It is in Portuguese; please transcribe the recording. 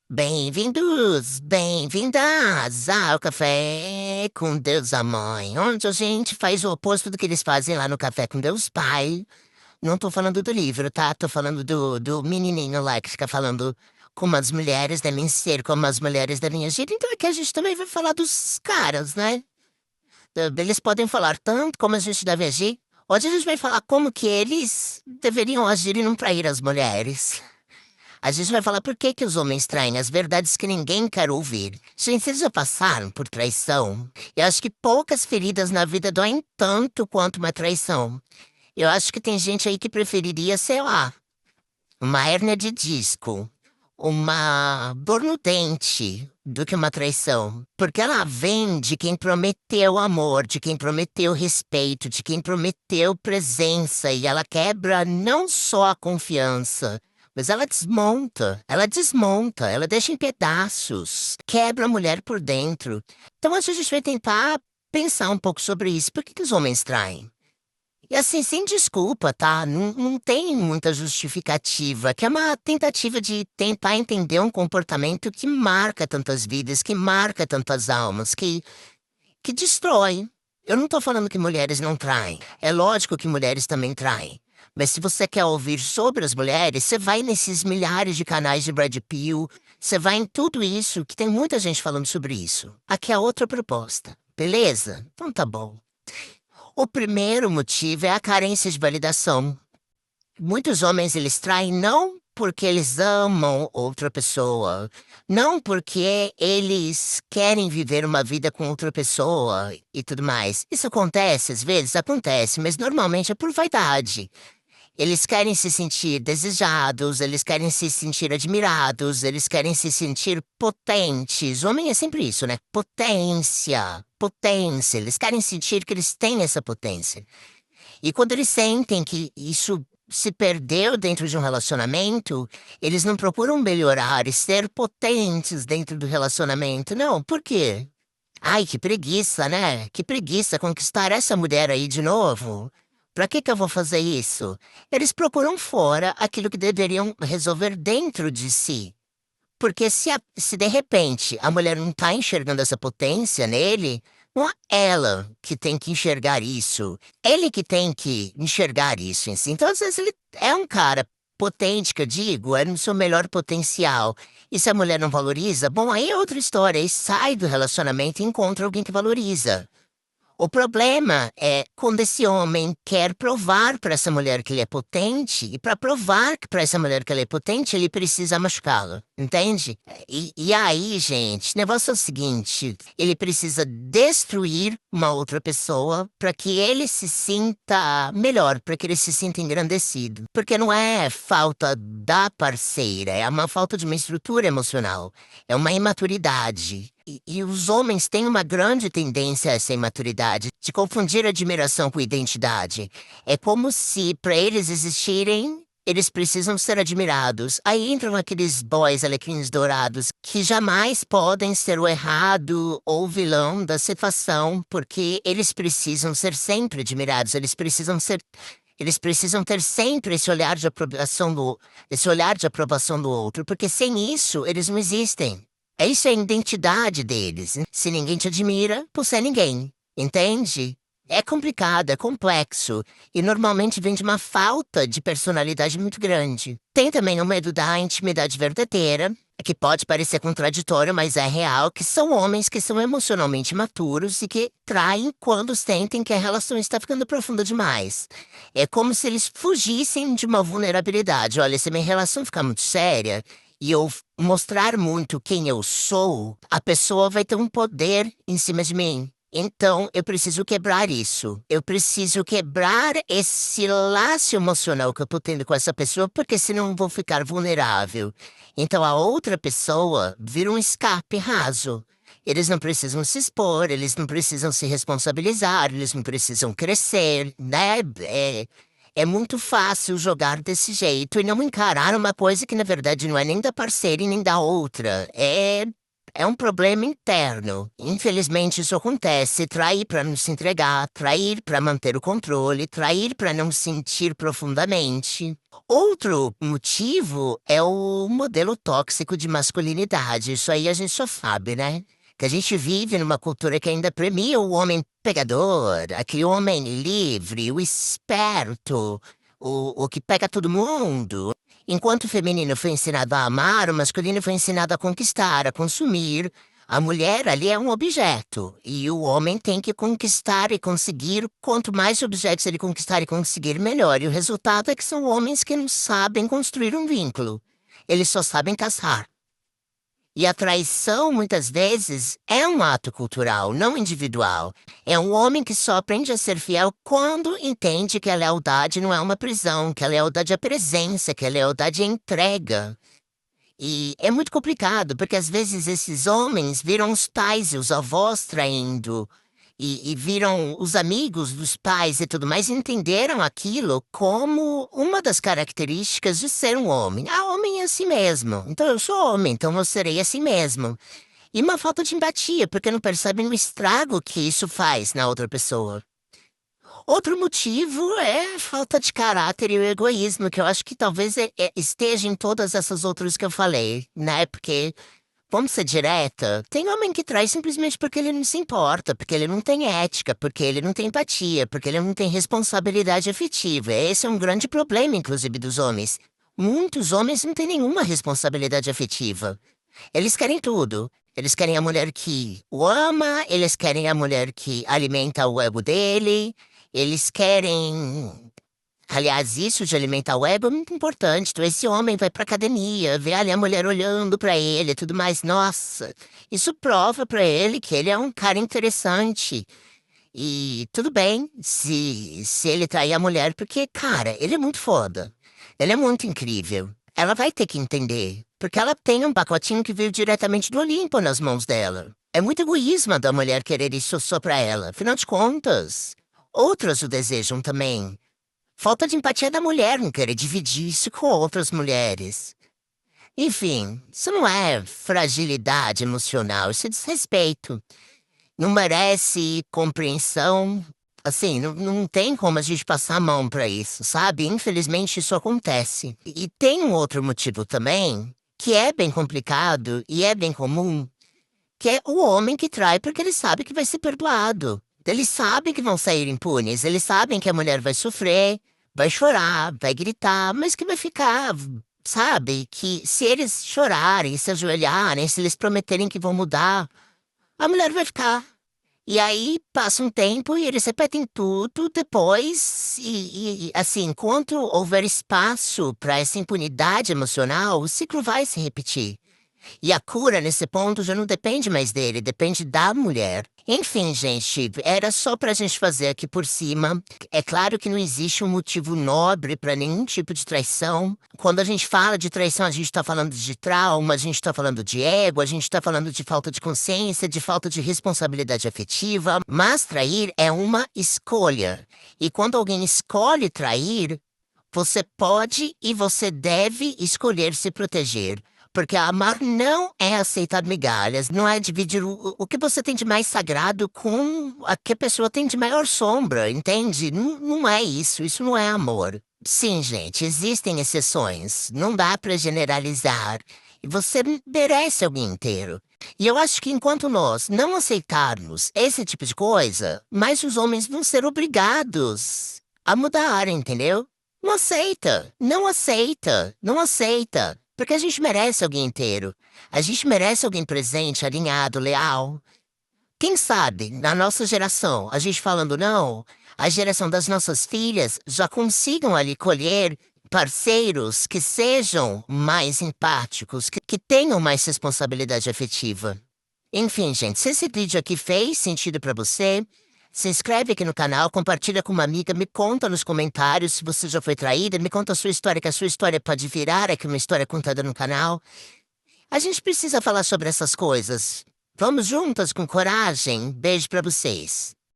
Bem-vindos, bem-vindas ao Café com Deus a Mãe, onde a gente faz o oposto do que eles fazem lá no Café com Deus Pai. Não tô falando do livro, tá? Tô falando do menininho lá que fica falando como as mulheres devem ser, como as mulheres devem agir. Então aqui a gente também vai falar dos caras, né? Eles podem falar tanto como a gente deve agir. Hoje a gente vai falar como que eles deveriam agir e não trair as mulheres. A gente vai falar por que que os homens traem as verdades que ninguém quer ouvir. Gente, vocês já passaram por traição? Eu acho que poucas feridas na vida doem tanto quanto uma traição. Eu acho que tem gente aí que preferiria, sei lá, uma hérnia de disco, uma dor no dente, do que uma traição. Porque ela vem de quem prometeu amor, de quem prometeu respeito, de quem prometeu presença, e ela quebra não só a confiança, mas ela desmonta, ela deixa em pedaços, quebra a mulher por dentro. Então a gente vai tentar pensar um pouco sobre isso. Por que que os homens traem? E assim, sem desculpa, tá? Não tem muita justificativa, que é uma tentativa de tentar entender um comportamento que marca tantas vidas, que marca tantas almas, que destrói. Eu não tô falando que mulheres não traem. É lógico que mulheres também traem. Mas se você quer ouvir sobre as mulheres, você vai nesses milhares de canais de Brad Pill, você vai em tudo isso, que tem muita gente falando sobre isso. Aqui é outra proposta, beleza? Então tá bom. O primeiro motivo é a carência de validação. Muitos homens eles traem não porque eles amam outra pessoa, não porque eles querem viver uma vida com outra pessoa e tudo mais. Isso acontece, às vezes acontece, mas normalmente é por vaidade. Eles querem se sentir desejados, eles querem se sentir admirados, eles querem se sentir potentes. Homem é sempre isso, né? Potência, potência. Eles querem sentir que eles têm essa potência. E quando eles sentem que isso se perdeu dentro de um relacionamento, eles não procuram melhorar e ser potentes dentro do relacionamento. Não, por quê? Ai, que preguiça, né? Que preguiça conquistar essa mulher aí de novo. Pra que que eu vou fazer isso? Eles procuram fora aquilo que deveriam resolver dentro de si. Porque se de repente a mulher não tá enxergando essa potência nele, não é ela que tem que enxergar isso. Ele que tem que enxergar isso em si. Então, às vezes, ele é um cara potente, que eu digo, é no seu melhor potencial. E se a mulher não valoriza, bom, aí é outra história. Aí sai do relacionamento e encontra alguém que valoriza. O problema é quando esse homem quer provar para essa mulher que ele é potente, e para provar para essa mulher que ele é potente, ele precisa machucá-la, entende? E aí, gente, o negócio é o seguinte: ele precisa destruir uma outra pessoa para que ele se sinta melhor, para que ele se sinta engrandecido. Porque não é falta da parceira, é uma falta de uma estrutura emocional, é uma imaturidade. E os homens têm uma grande tendência a essa imaturidade, de confundir admiração com identidade. É como se, para eles existirem, eles precisam ser admirados. Aí entram aqueles boys alecrins dourados que jamais podem ser o errado ou o vilão da situação, porque eles precisam ser sempre admirados, eles precisam ter sempre esse olhar de aprovação do outro, porque sem isso eles não existem. Isso é a identidade deles. Se ninguém te admira, você é ninguém. Entende? É complicado, é complexo. E normalmente vem de uma falta de personalidade muito grande. Tem também o medo da intimidade verdadeira, que pode parecer contraditório, mas é real, que são homens que são emocionalmente maturos e que traem quando sentem que a relação está ficando profunda demais. É como se eles fugissem de uma vulnerabilidade. Olha, se minha relação ficar muito séria e eu mostrar muito quem eu sou, a pessoa vai ter um poder em cima de mim. Então, eu preciso quebrar isso. Eu preciso quebrar esse laço emocional que eu tô tendo com essa pessoa, porque senão eu vou ficar vulnerável. Então, a outra pessoa vira um escape raso. Eles não precisam se expor, eles não precisam se responsabilizar, eles não precisam crescer, né? É muito fácil jogar desse jeito e não encarar uma coisa que na verdade não é nem da parceira e nem da outra. é um problema interno. Infelizmente isso acontece. Trair para não se entregar, trair para manter o controle, trair para não sentir profundamente. Outro motivo é o modelo tóxico de masculinidade. Isso aí a gente só sabe, né? Que a gente vive numa cultura que ainda premia o homem pegador, aquele homem livre, o esperto, o que pega todo mundo. Enquanto o feminino foi ensinado a amar, o masculino foi ensinado a conquistar, a consumir. A mulher ali é um objeto, e o homem tem que conquistar e conseguir. Quanto mais objetos ele conquistar e conseguir, melhor. E o resultado é que são homens que não sabem construir um vínculo. Eles só sabem caçar. E a traição, muitas vezes, é um ato cultural, não individual. É um homem que só aprende a ser fiel quando entende que a lealdade não é uma prisão, que a lealdade é presença, que a lealdade é entrega. E é muito complicado, porque às vezes esses homens viram os pais e os avós traindo, e viram os amigos dos pais e tudo mais, e entenderam aquilo como uma das características de ser um homem. Ah, homem é assim mesmo. Então eu sou homem, então eu serei assim mesmo. E uma falta de empatia, porque não percebem o estrago que isso faz na outra pessoa. Outro motivo é falta de caráter e o egoísmo, que eu acho que talvez esteja em todas essas outras que eu falei, né? Porque, vamos ser direta, tem homem que trai simplesmente porque ele não se importa, porque ele não tem ética, porque ele não tem empatia, porque ele não tem responsabilidade afetiva. Esse é um grande problema, inclusive, dos homens. Muitos homens não têm nenhuma responsabilidade afetiva. Eles querem tudo. Eles querem a mulher que o ama, eles querem a mulher que alimenta o ego dele, eles querem. Aliás, isso de alimentar o ego é muito importante. Então, esse homem vai pra academia, vê ali a mulher olhando pra ele e tudo mais. Nossa, isso prova pra ele que ele é um cara interessante. E tudo bem se ele trair a mulher, porque, cara, ele é muito foda. Ele é muito incrível. Ela vai ter que entender, porque ela tem um pacotinho que veio diretamente do Olimpo nas mãos dela. É muito egoísmo da mulher querer isso só pra ela. Afinal de contas, outras o desejam também. Falta de empatia da mulher não querer dividir isso com outras mulheres. Enfim, isso não é fragilidade emocional, isso é desrespeito. Não merece compreensão. Assim, não tem como a gente passar a mão pra isso, sabe? Infelizmente isso acontece. E tem um outro motivo também, que é bem complicado e é bem comum, que é o homem que trai porque ele sabe que vai ser perdoado. Eles sabem que vão sair impunes, eles sabem que a mulher vai sofrer, vai chorar, vai gritar, mas que vai ficar, sabe? Que se eles chorarem, se ajoelharem, se eles prometerem que vão mudar, a mulher vai ficar. E aí passa um tempo e eles repetem tudo depois, assim, enquanto houver espaço para essa impunidade emocional, o ciclo vai se repetir. E a cura nesse ponto já não depende mais dele, depende da mulher. Enfim, gente, era só pra gente fazer aqui por cima. É claro que não existe um motivo nobre pra nenhum tipo de traição. Quando a gente fala de traição, a gente tá falando de trauma, a gente tá falando de ego, a gente tá falando de falta de consciência, de falta de responsabilidade afetiva. Mas trair é uma escolha. E quando alguém escolhe trair, você pode e você deve escolher se proteger. Porque amar não é aceitar migalhas, não é dividir o que você tem de mais sagrado com a que a pessoa tem de maior sombra, entende? Não é isso, isso não é amor. Sim, gente, existem exceções, não dá pra generalizar. E você merece alguém inteiro. E eu acho que enquanto nós não aceitarmos esse tipo de coisa, mais os homens vão ser obrigados a mudar, entendeu? Não aceita, não aceita, não aceita. Porque a gente merece alguém inteiro. A gente merece alguém presente, alinhado, leal. Quem sabe, na nossa geração, a gente falando não, a geração das nossas filhas já consigam ali colher parceiros que sejam mais empáticos, que tenham mais responsabilidade afetiva. Enfim, gente, se esse vídeo aqui fez sentido pra você, se inscreve aqui no canal, compartilha com uma amiga, me conta nos comentários se você já foi traída, me conta a sua história, que a sua história pode virar aqui uma história contada no canal. A gente precisa falar sobre essas coisas. Vamos juntas com coragem. Beijo pra vocês.